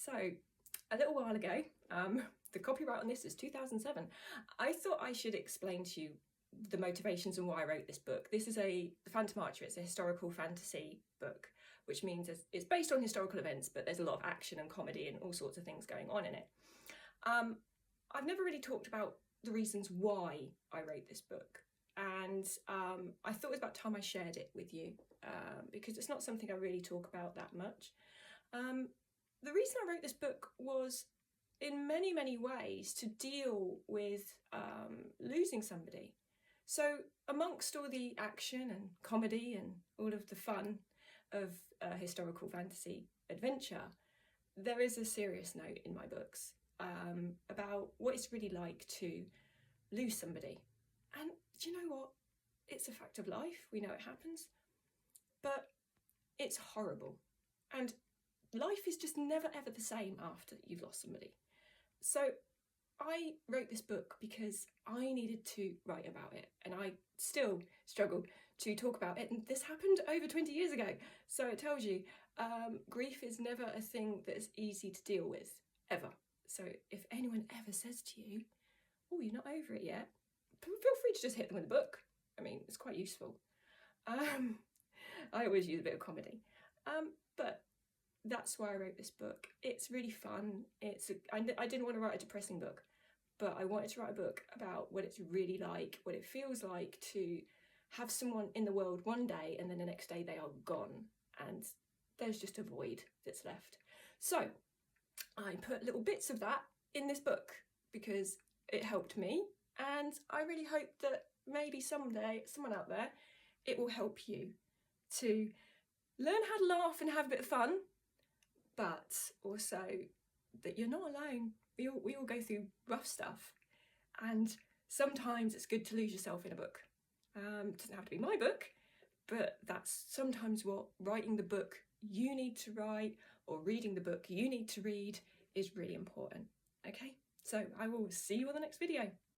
So, a little while ago, the copyright on this is 2007, I thought I should explain to you the motivations and why I wrote this book. This is The Phantom Archer. It's a historical fantasy book, which means it's based on historical events, but there's a lot of action and comedy and all sorts of things going on in it. I've never really talked about the reasons why I wrote this book, and I thought it was about time I shared it with you, because it's not something I really talk about that much. The reason I wrote this book was in many, many ways to deal with losing somebody. So amongst all the action and comedy and all of the fun of historical fantasy adventure, there is a serious note in my books about what it's really like to lose somebody. And do you know what? It's a fact of life. We know it happens. But it's horrible. And life is just never ever the same after you've lost somebody. So I wrote this book because I needed to write about it, and I still struggle to talk about it, and this happened over 20 years ago. So it tells you grief is never a thing that is easy to deal with, ever. So if anyone ever says to you, oh, you're not over it yet, feel free to just hit them with a book. I mean, it's quite useful. I always use a bit of comedy. But that's why I wrote this book. It's really fun. I didn't want to write a depressing book, but I wanted to write a book about what it's really like, what it feels like to have someone in the world one day and then the next day they are gone and there's just a void that's left. So I put little bits of that in this book because it helped me, and I really hope that maybe someday, someone out there, it will help you to learn how to laugh and have a bit of fun, but also that you're not alone. We all go through rough stuff, and sometimes it's good to lose yourself in a book. It doesn't have to be my book, but that's sometimes what writing the book you need to write or reading the book you need to read is really important. Okay, so I will see you on the next video.